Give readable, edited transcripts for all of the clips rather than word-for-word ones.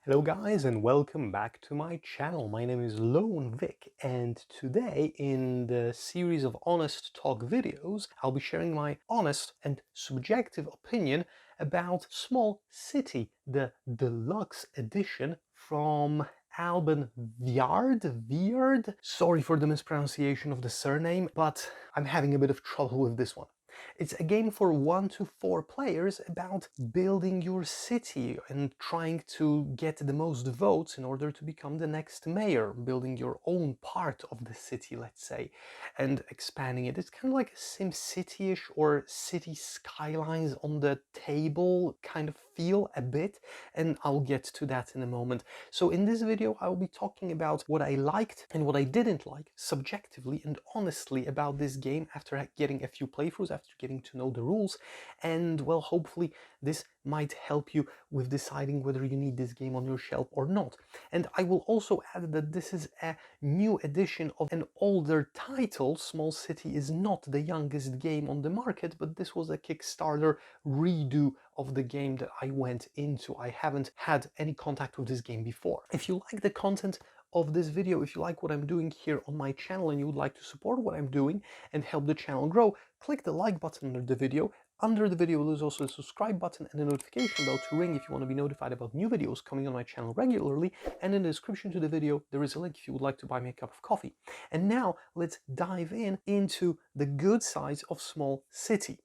Hello guys and welcome back to my channel. My name is Lone Vic and today in the series of honest talk videos I'll be sharing my honest and subjective opinion about Small City, the deluxe edition from Alban Viard. Sorry for the mispronunciation of the surname, but I'm having a bit of trouble with this one. It's a game for 1 to 4 players about building your city and trying to get the most votes in order to become the next mayor, building your own part of the city, let's say, and expanding it. It's kind of like a SimCity-ish or City Skylines on the table kind of feel a bit, and I'll get to that in a moment. So in this video I'll be talking about what I liked and what I didn't like subjectively and honestly about this game after getting a few playthroughs, after getting to know the rules, and well, hopefully this might help you with deciding whether you need this game on your shelf or not. And I will also add that this is a new edition of an older title. Small City is not the youngest game on the market, but this was a Kickstarter redo of the game that I went into. I haven't had any contact with this game before. If you like the content of this video, if you like what I'm doing here on my channel and you would like to support what I'm doing and help the channel grow, click the like button under the video. Under the video there's also a subscribe button and a notification bell to ring if you want to be notified about new videos coming on my channel regularly, and in the description to the video there is a link if you would like to buy me a cup of coffee. And now let's dive into the good sides of Small City.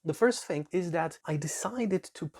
The first thing is that I decided to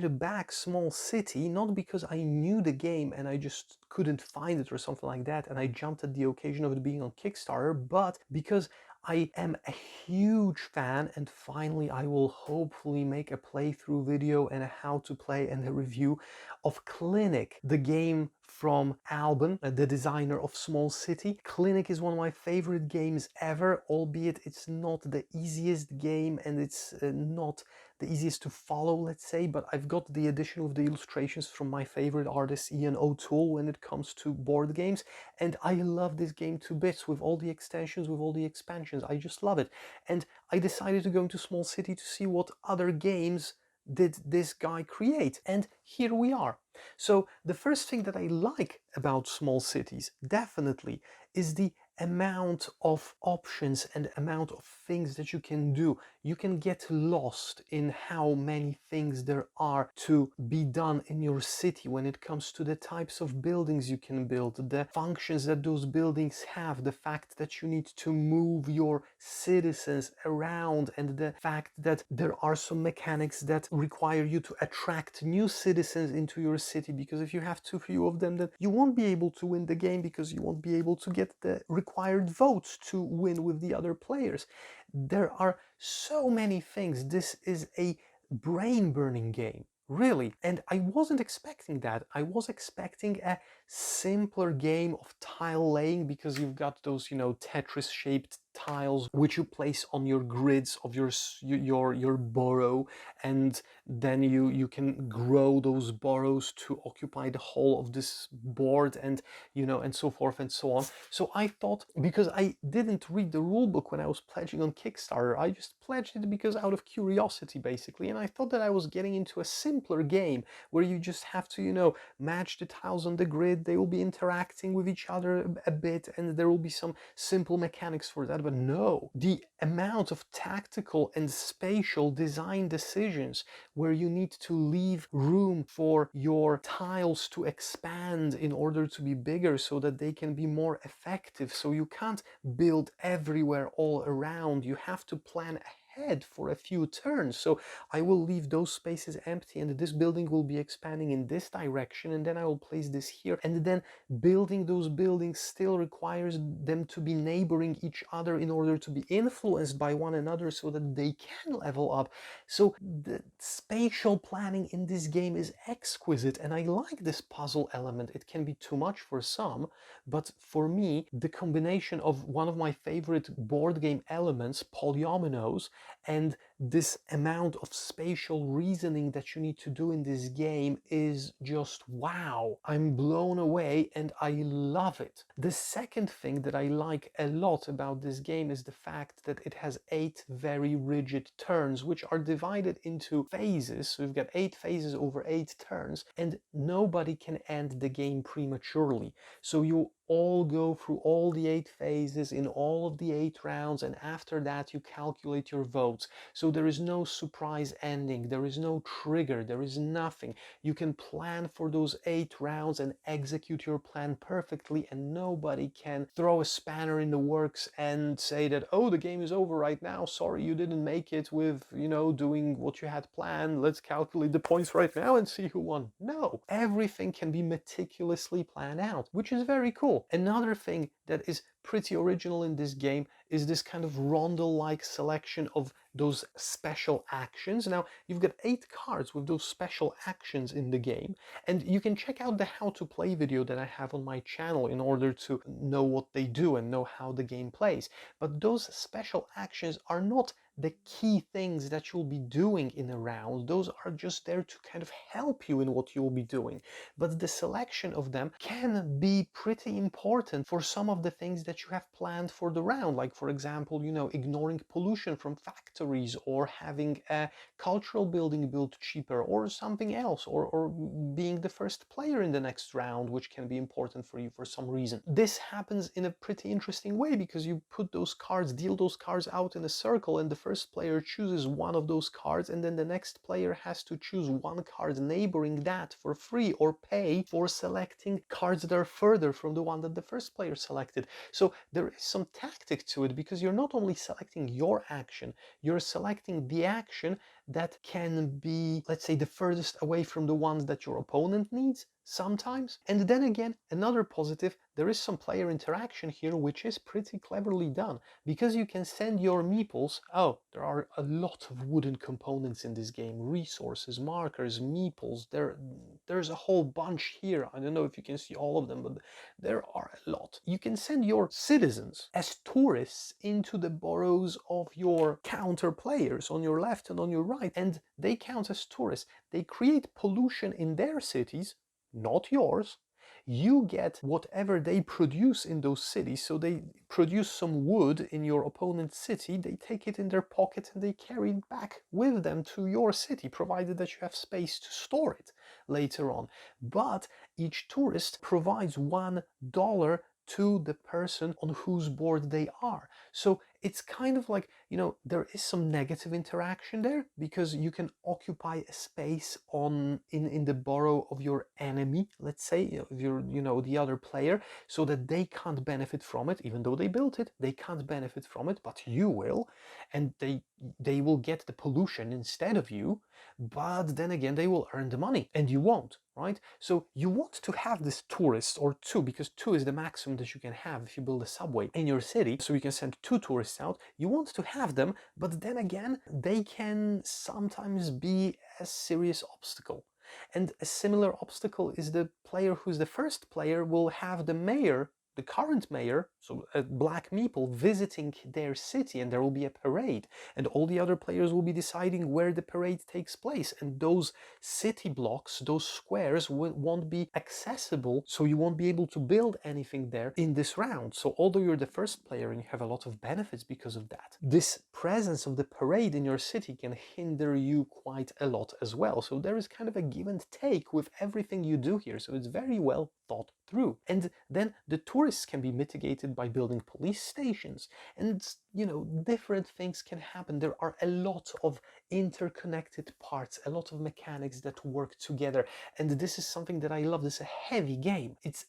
back Small City, not because I knew the game and I just couldn't find it or something like that and I jumped at the occasion of it being on Kickstarter, but because I am a huge fan, and finally I will hopefully make a playthrough video and a how to play and a review of Clinic, the game from Alban, the designer of Small City. Clinic is one of my favorite games ever, albeit it's not the easiest game and it's not the easiest to follow, let's say, but I've got the edition with the illustrations from my favorite artist Ian O'Toole when it comes to board games, and I love this game to bits with all the extensions, with all the expansions. I just love it. And I decided to go into Small City to see what other games did this guy create, and here we are. So the first thing that I like about Small Cities definitely is the amount of options and amount of things that you can do. You can get lost in how many things there are to be done in your city when it comes to the types of buildings you can build, the functions that those buildings have, the fact that you need to move your citizens around, and the fact that there are some mechanics that require you to attract new citizens into your city, because if you have too few of them, then you won't be able to win the game because you won't be able to get the required votes to win with the other players. There are so many things. This is a brain-burning game, really, and I wasn't expecting that. I was expecting a simpler game of tile laying, because you've got those, you know, Tetris shaped tiles which you place on your grids of your borough, and then you can grow those boroughs to occupy the whole of this board, and you know, and so forth and so on. So I thought, because I didn't read the rule book when I was pledging on Kickstarter, I just pledged it because out of curiosity basically, and I thought that I was getting into a simpler game where you just have to, you know, match the tiles on the grid, they will be interacting with each other a bit, and there will be some simple mechanics for that. But no, the amount of tactical and spatial design decisions where you need to leave room for your tiles to expand in order to be bigger so that they can be more effective. So you can't build everywhere all around. You have to plan ahead for a few turns. So I will leave those spaces empty and this building will be expanding in this direction, and then I will place this here, and then building those buildings still requires them to be neighboring each other in order to be influenced by one another so that they can level up. So the spatial planning in this game is exquisite, and I like this puzzle element. It can be too much for some, but for me, the combination of one of my favorite board game elements, polyominoes, and this amount of spatial reasoning that you need to do in this game is just wow. I'm blown away and I love it. The second thing that I like a lot about this game is the fact that it has 8 very rigid turns, which are divided into phases. So we've got 8 phases over 8 turns, and nobody can end the game prematurely. So you all go through all the 8 phases in all of the 8 rounds, and after that you calculate your votes. So there is no surprise ending, there is no trigger, there is nothing. You can plan for those 8 rounds and execute your plan perfectly, and nobody can throw a spanner in the works and say that, oh, the game is over right now, sorry you didn't make it with, you know, doing what you had planned, let's calculate the points right now and see who won. No, everything can be meticulously planned out, which is very cool. Another thing that is pretty original in this game is this kind of rondel-like selection of those special actions. Now, you've got 8 cards with those special actions in the game, and you can check out the how to play video that I have on my channel in order to know what they do and know how the game plays. But those special actions are not the key things that you'll be doing in a round. Those are just there to kind of help you in what you'll be doing. But the selection of them can be pretty important for some of the things that you have planned for the round. Like, for example, you know, ignoring pollution from factories, or having a cultural building built cheaper, or something else, or being the first player in the next round, which can be important for you for some reason. This happens in a pretty interesting way because you put those cards, deal those cards out in a circle, and the first player chooses one of those cards, and then the next player has to choose one card neighboring that for free, or pay for selecting cards that are further from the one that the first player selected. So there is some tactic to it, because you're not only selecting your action, you're selecting the action that can be, let's say, the furthest away from the ones that your opponent needs sometimes. And then again, another positive, there is some player interaction here, which is pretty cleverly done, because you can send your meeples. Oh, there are a lot of wooden components in this game, resources, markers, meeples, there's a whole bunch here. I don't know if you can see all of them, but there are a lot. You can send your citizens as tourists into the boroughs of your counter players on your left and on your right, and they count as tourists. They create pollution in their cities, not yours. You get whatever they produce in those cities. So they produce some wood in your opponent's city, they take it in their pocket and they carry it back with them to your city, provided that you have space to store it later on. But each tourist provides $1 to the person on whose board they are. So it's kind of like, you know, there is some negative interaction there, because you can occupy a space in the borough of your enemy, let's say, if you're, you know, the other player, so that they can't benefit from it. Even though they built it, they can't benefit from it, but you will, and they will get the pollution instead of you. But then again, they will earn the money and you won't, right? So you want to have this tourist, or 2, because 2 is the maximum that you can have if you build a subway in your city. So you can send 2 tourists out. You want to have them, but then again, they can sometimes be a serious obstacle. And a similar obstacle is the player who's the first player will have the mayor, the current mayor, so a black meeple, visiting their city, and there will be a parade, and all the other players will be deciding where the parade takes place, and those city blocks, those squares won't be accessible, so you won't be able to build anything there in this round. So although you're the first player and you have a lot of benefits because of that, this presence of the parade in your city can hinder you quite a lot as well. So there is kind of a give and take with everything you do here, so it's very well thought through. And then the tourists can be mitigated by building police stations, and, you know, different things can happen. There are a lot of interconnected parts, a lot of mechanics that work together, and this is something that I love. This is a heavy game. It's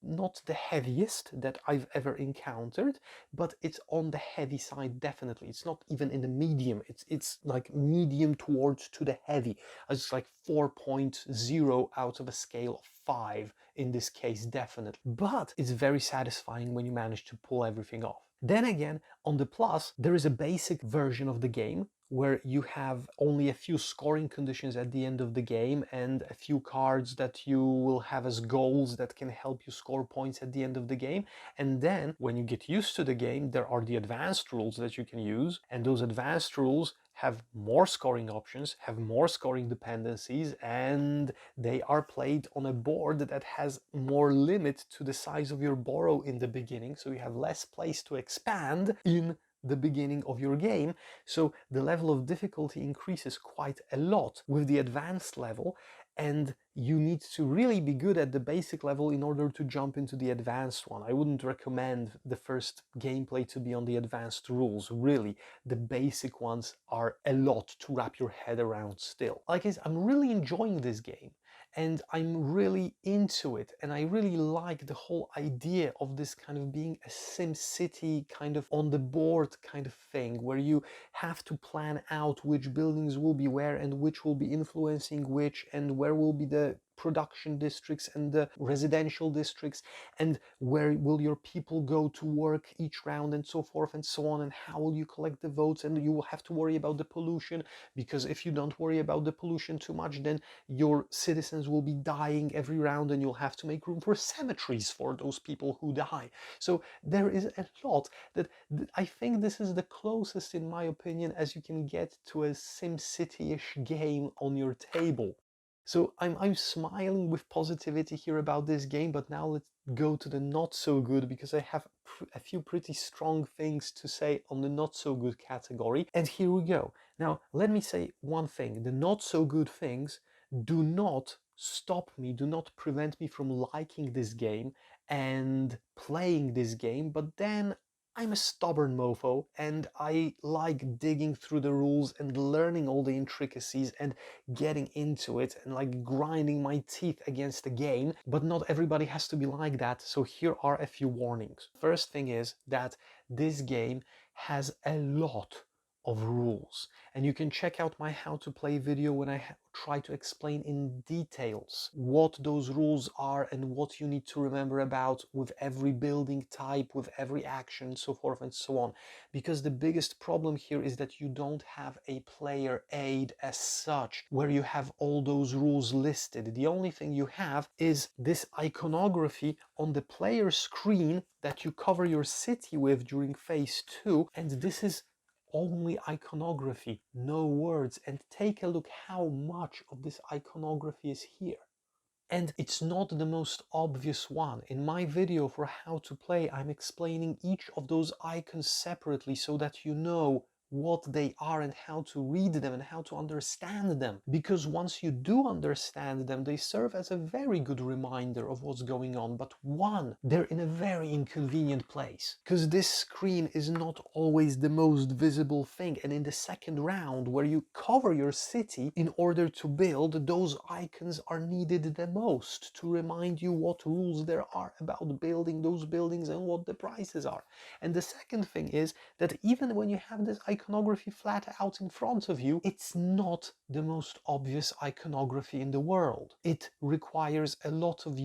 not the heaviest that I've ever encountered, but it's on the heavy side, definitely. It's not even in the medium. It's like medium towards to the heavy. It's like 4.0 out of a scale of 5 in this case, definitely. But it's very satisfying when you manage to pull everything off. Then again, on the plus, there is a basic version of the game where you have only a few scoring conditions at the end of the game, and a few cards that you will have as goals that can help you score points at the end of the game. And then when you get used to the game, there are the advanced rules that you can use, and those advanced rules have more scoring options, have more scoring dependencies, and they are played on a board that has more limit to the size of your burough in the beginning, so you have less place to expand in the beginning of your game. So the level of difficulty increases quite a lot with the advanced level, and you need to really be good at the basic level in order to jump into the advanced one. I wouldn't recommend the first gameplay to be on the advanced rules, really. The basic ones are a lot to wrap your head around still. Like I'm really enjoying this game, and I'm really into it, and I really like the whole idea of this kind of being a SimCity kind of on the board kind of thing, where you have to plan out which buildings will be where and which will be influencing which, and where will be the production districts and the residential districts, and where will your people go to work each round, and so forth and so on, and how will you collect the votes. And you will have to worry about the pollution, because if you don't worry about the pollution too much, then your citizens will be dying every round, and you'll have to make room for cemeteries for those people who die. So there is a lot that I think this is the closest, in my opinion, as you can get to a SimCity-ish game on your table. So I'm smiling with positivity here about this game, but now let's go to the not so good, because I have a few pretty strong things to say on the not so good category. And here we go. Now, let me say one thing. The not so good things do not stop me, do not prevent me from liking this game and playing this game, but then I'm a stubborn mofo, and I like digging through the rules and learning all the intricacies and getting into it and like grinding my teeth against the game. But not everybody has to be like that, so here are a few warnings. First thing is that this game has a lot of rules, and you can check out my how to play video when I try to explain in details what those rules are and what you need to remember about with every building type, with every action, so forth and so on. Because the biggest problem here is that you don't have a player aid as such, where you have all those rules listed. The only thing you have is this iconography on the player screen that you cover your city with during phase 2, and this is only iconography, no words. And take a look how much of this iconography is here. And it's not the most obvious one. In my video for how to play, I'm explaining each of those icons separately so that you know what they are and how to read them and how to understand them. Because once you do understand them, they serve as a very good reminder of what's going on. But one, they're in a very inconvenient place, because this screen is not always the most visible thing. And in the second round, where you cover your city in order to build, those icons are needed the most to remind you what rules there are about building those buildings and what the prices are. And the second thing is that even when you have this iconography flat out in front of you, it's not the most obvious iconography in the world. It requires a lot of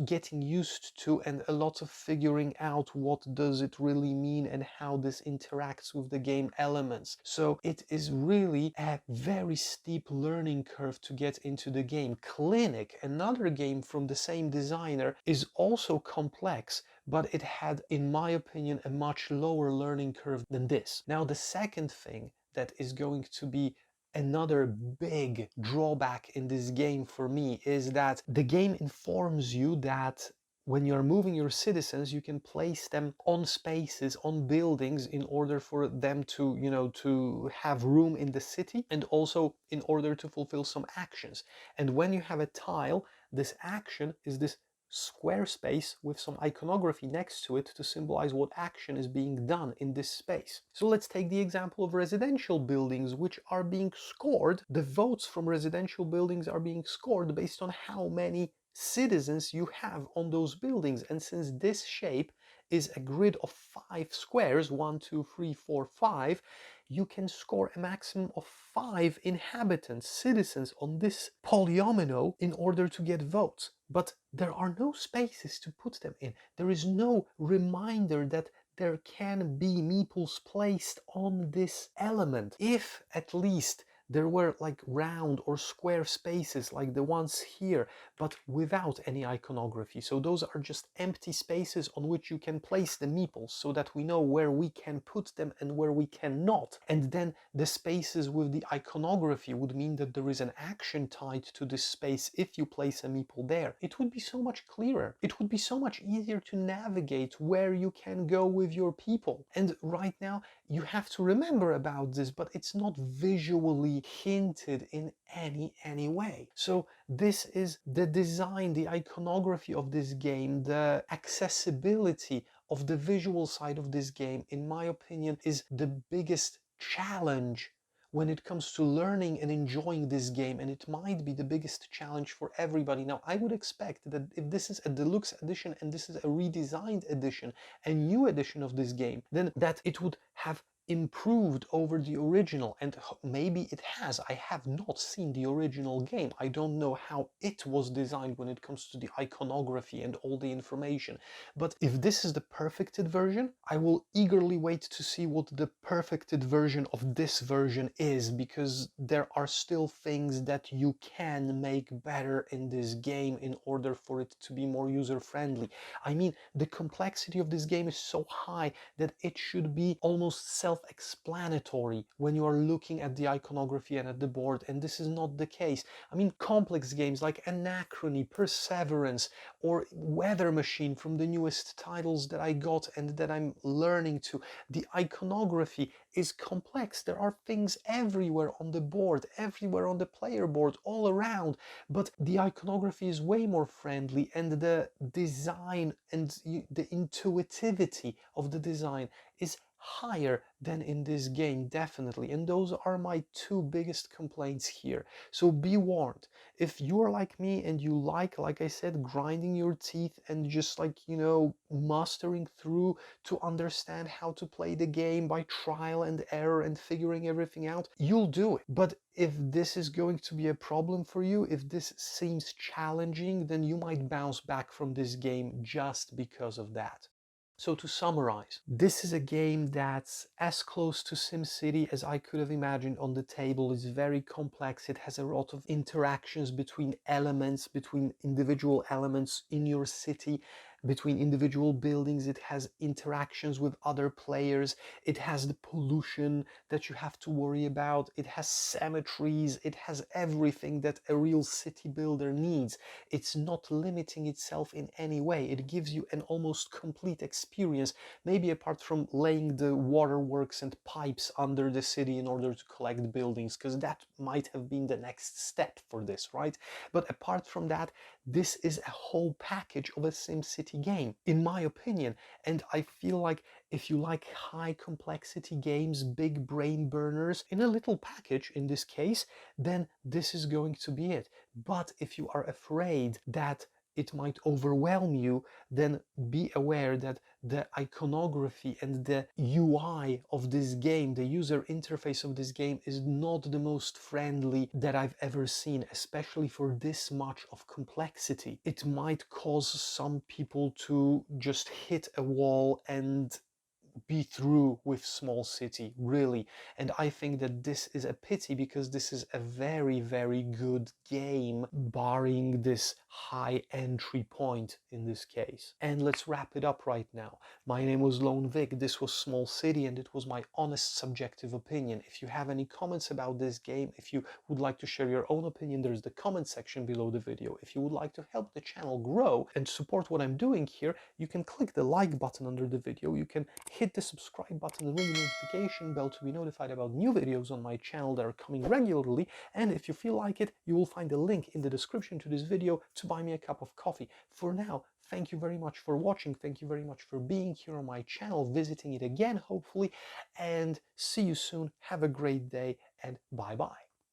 getting used to, and a lot of figuring out what does it really mean and how this interacts with the game elements. So it is really a very steep learning curve to get into the game. Clinic, another game from the same designer, is also complex, but it had, in my opinion, a much lower learning curve than this. Now, the second thing that is going to be another big drawback in this game for me is that the game informs you that when you're moving your citizens, you can place them on spaces, on buildings, in order for them to, to have room in the city, and also in order to fulfill some actions. And when you have a tile, this action is this square space with some iconography next to it to symbolize what action is being done in this space. So let's take the example of residential buildings, which are being scored. The votes from residential buildings are being scored based on how many citizens you have on those buildings. And since this shape is a grid of 5 squares, 1, 2, 3, 4, 5, you can score a maximum of 5 inhabitants, citizens, on this polyomino in order to get votes. But there are no spaces to put them in. There is no reminder that there can be meeples placed on this element. If at least there were like round or square spaces like the ones here, but without any iconography. So those are just empty spaces on which you can place the meeples so that we know where we can put them and where we cannot. And then the spaces with the iconography would mean that there is an action tied to this space if you place a meeple there. It would be so much clearer. It would be so much easier to navigate where you can go with your people. And right now you have to remember about this, but it's not visually hinted in any way. So this is the design, the iconography of this game, the accessibility of the visual side of this game, in my opinion, is the biggest challenge when it comes to learning and enjoying this game, and it might be the biggest challenge for everybody. Now, I would expect that if this is a deluxe edition and this is a redesigned edition, a new edition of this game, then that it would have improved over the original, and maybe it has. I have not seen the original game. I don't know how it was designed when it comes to the iconography and all the information. But if this is the perfected version, I will eagerly wait to see what the perfected version of this version is, because there are still things that you can make better in this game in order for it to be more user-friendly. I mean, the complexity of this game is so high that it should be almost self-explanatory when you are looking at the iconography and at the board, and this is not the case. I mean, complex games like Anachrony, Perseverance, or Weather Machine from the newest titles that I got and that I'm learning to, the iconography is complex. There are things everywhere on the board, everywhere on the player board, all around, but the iconography is way more friendly, and the design and the intuitivity of the design is higher than in this game, definitely. And those are my two biggest complaints here. So be warned, if you're like me and you like I said, grinding your teeth and just like, you know, mastering through to understand how to play the game by trial and error and figuring everything out, you'll do it. But if this is going to be a problem for you, if this seems challenging, then you might bounce back from this game just because of that. So to summarize, this is a game that's as close to SimCity as I could have imagined on the table. It's very complex. It has a lot of interactions between elements, between individual elements in your city, between individual buildings. It has interactions with other players. It has the pollution that you have to worry about. It has cemeteries. It has everything that a real city builder needs. It's not limiting itself in any way. It gives you an almost complete experience, maybe apart from laying the waterworks and pipes under the city in order to collect buildings, because that might have been the next step for this, right? But apart from that, this is a whole package of a SimCity game, in my opinion. And I feel like if you like high complexity games, big brain burners, in a little package in this case, then this is going to be it. But if you are afraid that it might overwhelm you, then be aware that the iconography and the UI of this game, the user interface of this game, is not the most friendly that I've ever seen, especially for this much of complexity. It might cause some people to just hit a wall and be through with Small City, really. And I think that this is a pity, because this is a very, very good game, barring this high entry point in this case. And let's wrap it up right now. My name was Lone Vic, this was Small City, and it was my honest subjective opinion. If you have any comments about this game, if you would like to share your own opinion, there's the comment section below the video. If you would like to help the channel grow and support what I'm doing here, you can click the like button under the video. You can hit the subscribe button and ring the notification bell to be notified about new videos on my channel that are coming regularly. And if you feel like it, you will find a link in the description to this video to buy me a cup of coffee. For now, thank you very much for watching. Thank you very much for being here on my channel, visiting it again, hopefully, and see you soon. Have a great day, and bye-bye.